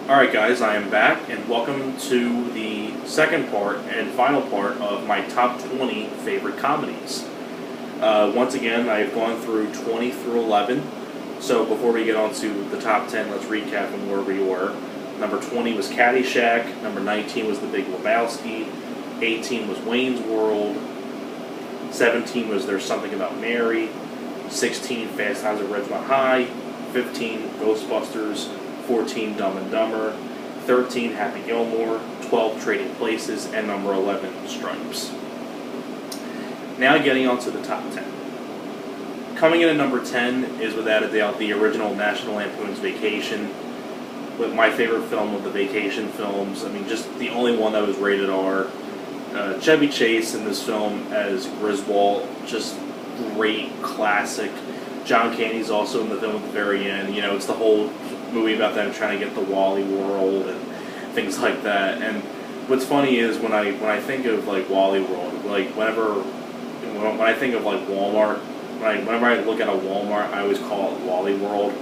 Alright guys, I am back, and welcome to the second part and final part of my top 20 favorite comedies. Once again, I've gone through 20 through 11, so before we get on to the top 10, let's recap on where we were. Number 20 was Caddyshack, number 19 was The Big Lebowski, 18 was Wayne's World, 17 was There's Something About Mary, 16 Fast Times at Ridgemont High, 15 Ghostbusters, 14 Dumb and Dumber, 13 Happy Gilmore, 12 Trading Places, and number 11 Stripes. Now getting on to the top 10. Coming in at number 10 is without a doubt the original National Lampoon's Vacation, with my favorite film of the vacation films. I mean, just the only one that was rated R. Chevy Chase in this film as Griswold, just great, classic. John Candy's also in the film at the very end. You know, it's the whole movie about them trying to get the Wally World and things like that. And what's funny is when I think of like Wally World, like when I think of like Walmart, whenever I look at a Walmart, I always call it Wally World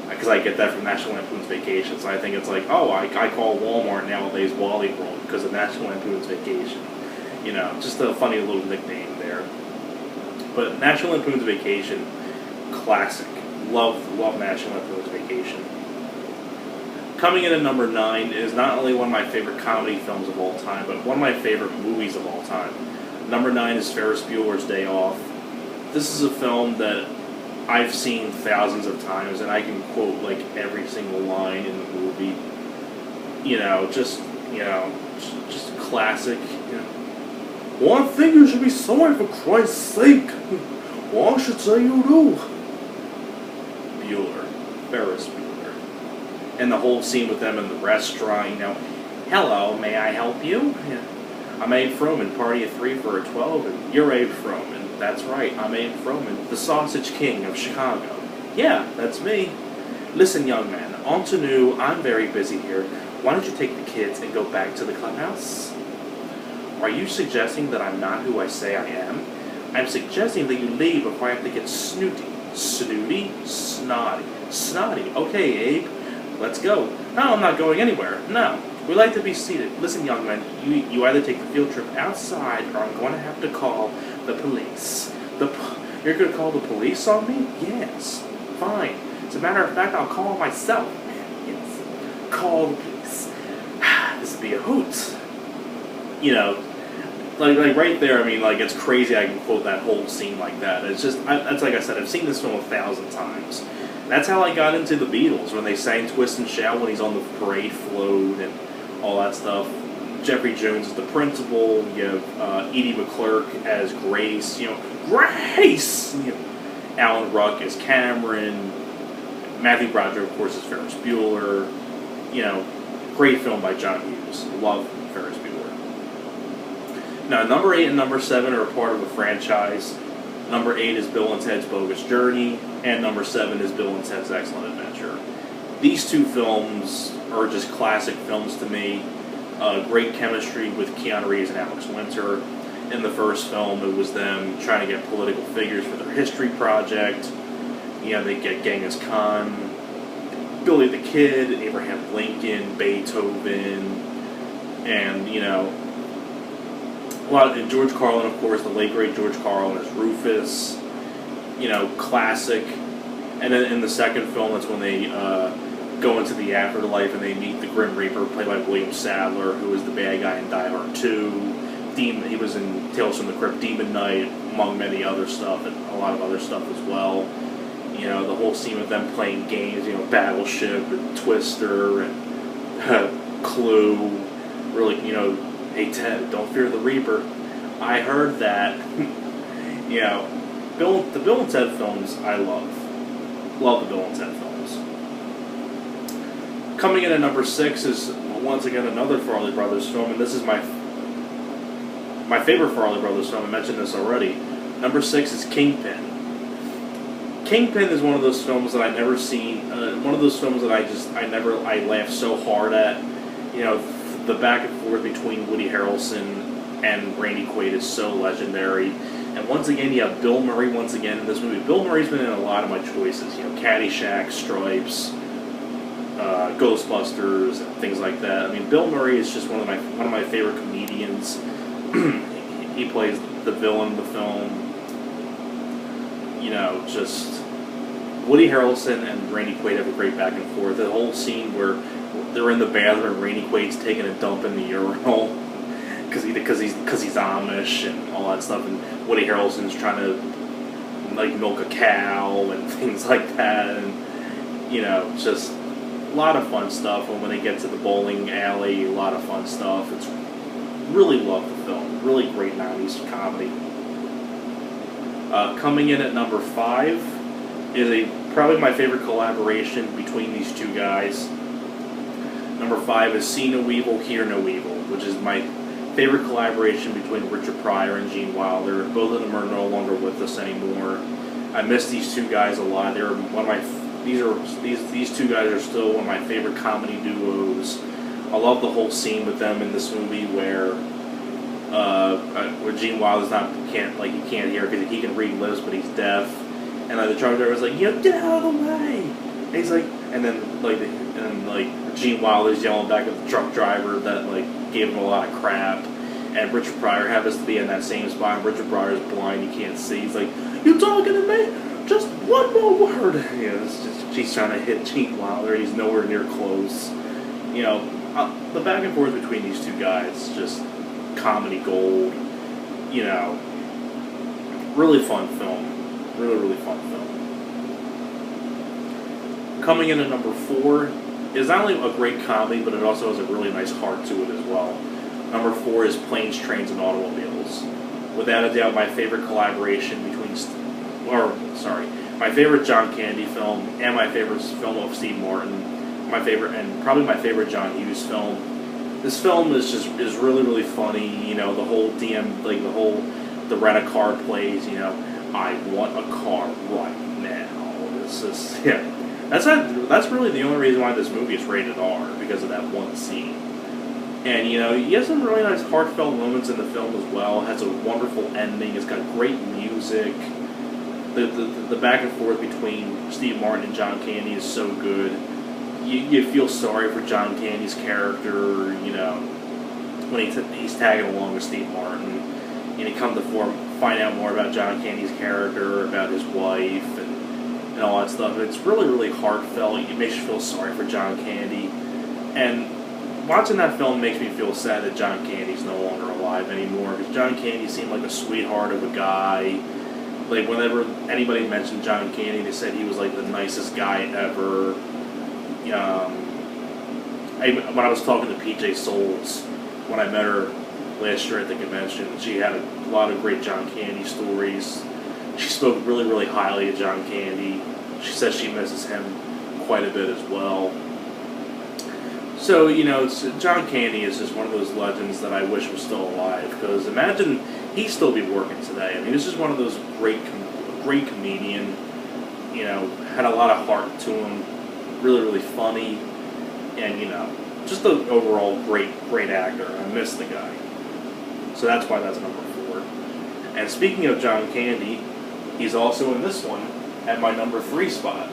because I get that from National Lampoon's Vacation. So I think it's like, oh, I call Walmart nowadays Wally World because of National Lampoon's Vacation. You know, just a funny little nickname there. But National Lampoon's Vacation, classic. Love National Lampoon's Vacation. Coming in at number 9 is not only one of my favorite comedy films of all time, but one of my favorite movies of all time. Number 9 is Ferris Bueller's Day Off. This is a film that I've seen thousands of times, and I can quote like every single line in the movie. Just classic. One thing you should be sorry for Christ's sake. Well, I should say you do. Ferris Bueller. And the whole scene with them in the restaurant, hello, may I help you? I'm Abe Froman, party of 3 for a 12, and you're Abe Froman. That's right, I'm Abe Froman, the Sausage King of Chicago. Yeah, that's me. Listen, young man, on to new, I'm very busy here. Why don't you take the kids and go back to the clubhouse? Are you suggesting that I'm not who I say I am? I'm suggesting that you leave before I have to get snooty. Snooty? Snotty. Snotty. Okay, Abe. Let's go. No, I'm not going anywhere. No. We like to be seated. Listen, young man, you either take the field trip outside or I'm going to have to call the police. You're going to call the police on me? Yes. Fine. As a matter of fact, I'll call myself. Yes. Call the police. This would be a hoot. Like right there, I mean, like, it's crazy I can quote that whole scene like that. It's just, that's like I said, I've seen this film 1,000 times. That's how I got into the Beatles, when they sang Twist and Shout when he's on the parade float and all that stuff. Jeffrey Jones is the principal. You have Edie McClurk as Grace. Grace! Alan Ruck as Cameron. Matthew Broderick, of course, is Ferris Bueller. Great film by John Hughes. Love Ferris Bueller. Now, number 8 and number 7 are a part of a franchise. Number 8 is Bill and Ted's Bogus Journey, and number 7 is Bill and Ted's Excellent Adventure. These two films are just classic films to me. Great chemistry with Keanu Reeves and Alex Winter. In the first film, it was them trying to get political figures for their history project. They get Genghis Khan, Billy the Kid, Abraham Lincoln, Beethoven, and, a lot of George Carlin, of course, the late great George Carlin as Rufus. Classic. And then in the second film, that's when they go into the afterlife and they meet the Grim Reaper, played by William Sadler, who was the bad guy in Die Hard 2. He was in Tales from the Crypt, Demon Knight, among many other stuff, and a lot of other stuff as well. The whole scene with them playing games, Battleship and Twister and Clue. Really, hey Ted, don't fear the Reaper. I heard that. The Bill and Ted films I love. Love the Bill and Ted films. Coming in at number 6 is, once again, another Farrelly Brothers film, and this is my favorite Farrelly Brothers film. I mentioned this already. Number 6 is Kingpin. Kingpin is one of those films that I've never seen. One of those films that I laugh so hard at. The back and forth between Woody Harrelson and Randy Quaid is so legendary. And once again, you have Bill Murray in this movie. Bill Murray's been in a lot of my choices. Caddyshack, Stripes, Ghostbusters, and things like that. I mean, Bill Murray is just one of my favorite comedians. He plays the villain in the film. You know, just Woody Harrelson and Randy Quaid have a great back and forth. The whole scene where they're in the bathroom and Randy Quaid's taking a dump in the urinal because he's Amish and all that stuff, and Woody Harrelson's trying to like milk a cow and things like that, and you know, just a lot of fun stuff. And when they get to the bowling alley, a lot of fun stuff. It's really love the film. Really great 90s comedy. Coming in at number 5 is probably my favorite collaboration between these two guys. Number 5 is See No Evil, Hear No Evil, which is my favorite collaboration between Richard Pryor and Gene Wilder. Both of them are no longer with us anymore. I miss these two guys a lot. They're one of my these two guys are still one of my favorite comedy duos. I love the whole scene with them in this movie where Gene Wilder's he can't hear because he can read lips but he's deaf, and the truck driver's like, "Yo, get out of the way!" And he's like, and then Gene Wilder's yelling back at the truck driver that gave him a lot of crap, and Richard Pryor happens to be in that same spot. And Richard Pryor's blind, he can't see. He's like, "You talking to me? Just one more word." You know, she's trying to hit Gene Wilder. He's nowhere near close. You know, the back and forth between these two guys, just comedy gold. You know, really fun film. Really, really fun film. Coming in at number 4 is not only a great comedy, but it also has a really nice heart to it as well. Number 4 is Planes, Trains, and Automobiles. Without a doubt, my favorite collaboration my favorite John Candy film and my favorite film of Steve Martin, probably my favorite John Hughes film. This film is really, really funny. You know, the whole the rent-a-car plays. You know, I want a car right now. That's really the only reason why this movie is rated R, because of that one scene. And you know, he has some really nice heartfelt moments in the film as well. It has a wonderful ending. It's got great music. The back and forth between Steve Martin and John Candy is so good. You feel sorry for John Candy's character, you know, when he's tagging along with Steve Martin, and you come to find out more about John Candy's character, about his wife, and all that stuff. It's really, really heartfelt. It makes you feel sorry for John Candy, and watching that film makes me feel sad that John Candy's no longer alive anymore, because John Candy seemed like a sweetheart of a guy. Like, whenever anybody mentioned John Candy, they said he was like the nicest guy ever. When I was talking to PJ Souls, when I met her last year at the convention, she had a lot of great John Candy stories. She spoke really, really highly of John Candy. She says she misses him quite a bit as well. So, you know, John Candy is just one of those legends that I wish was still alive, because imagine he'd still be working today. I mean, he's just one of those great comedian, you know, had a lot of heart to him, really, really funny, and, you know, just an overall great actor. I miss the guy. So that's why that's number 4. And speaking of John Candy, he's also in this one at my number 3 spot.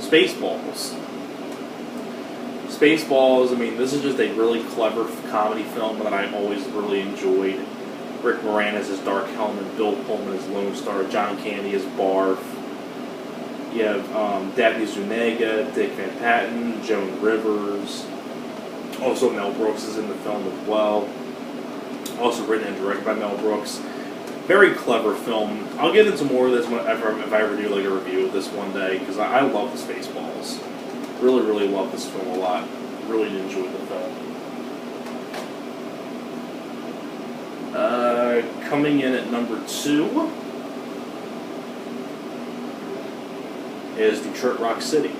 Spaceballs. Spaceballs, I mean, this is just a really clever comedy film that I've always really enjoyed. Rick Moranis as Dark Helmet, Bill Pullman as Lone Star, John Candy as Barf. You have Daphne Zuniga, Dick Van Patten, Joan Rivers. Also, Mel Brooks is in the film as well. Also written and directed by Mel Brooks. Very clever film. I'll get into more of this if I ever do like a review of this one day, because I love the Spaceballs. Really, really love this film a lot. Really enjoyed the film. Coming in at number 2 is Detroit Rock City.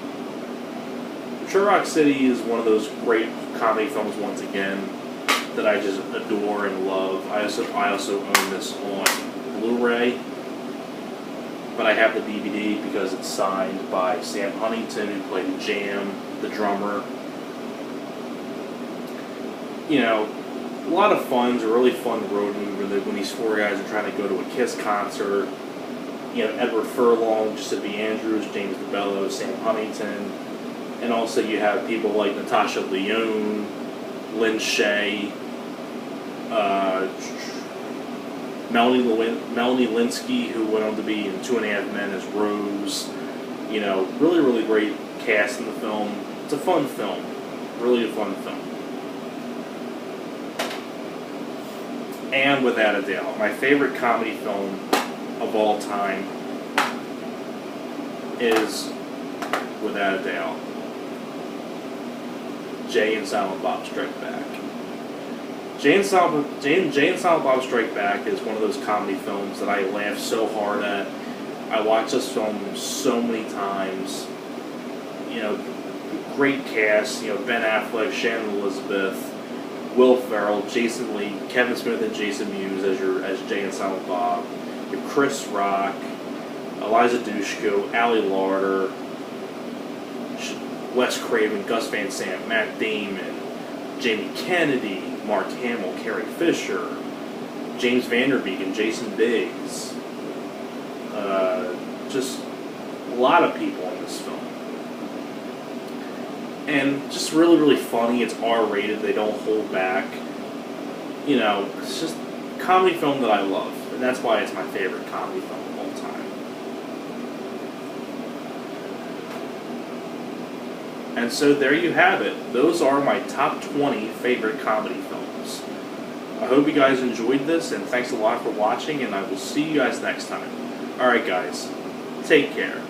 Detroit Rock City is one of those great comedy films once again that I just adore and love. I also own this on Blu-ray, but I have the DVD because it's signed by Sam Huntington, who played Jam, the drummer. You know, a lot of fun. It's a really fun road movie when these 4 guys are trying to go to a Kiss concert. you know, Edward Furlong, Giuseppe Andrews, James DeBello, Sam Huntington, and also you have people like Natasha Lyonne, Lynn Shay, Melanie Linsky, who went on to be in 2.5 Men as Rose. You know, really, really great cast in the film. It's a fun film. Really a fun film. And without a doubt, my favorite comedy film of all time is, without a doubt, Jay and Silent Bob Strike Back. Jay and Silent Bob Strike Back is one of those comedy films that I laugh so hard at. I watched this film so many times. You know, great cast. You know, Ben Affleck, Shannon Elizabeth, Will Ferrell, Jason Lee, Kevin Smith, and Jason Mewes as Jay and Silent Bob. You have Chris Rock, Eliza Dushku, Ali Larter, Wes Craven, Gus Van Sant, Matt Damon, Jamie Kennedy, Mark Hamill, Carrie Fisher, James Van Der Beek, and Jason Biggs. Just a lot of people in this film. And just really, really funny. It's R-rated. They don't hold back. You know, it's just a comedy film that I love. And that's why it's my favorite comedy film of all time. And so there you have it. Those are my top 20 favorite comedy films. I hope you guys enjoyed this, and thanks a lot for watching, and I will see you guys next time. Alright guys, take care.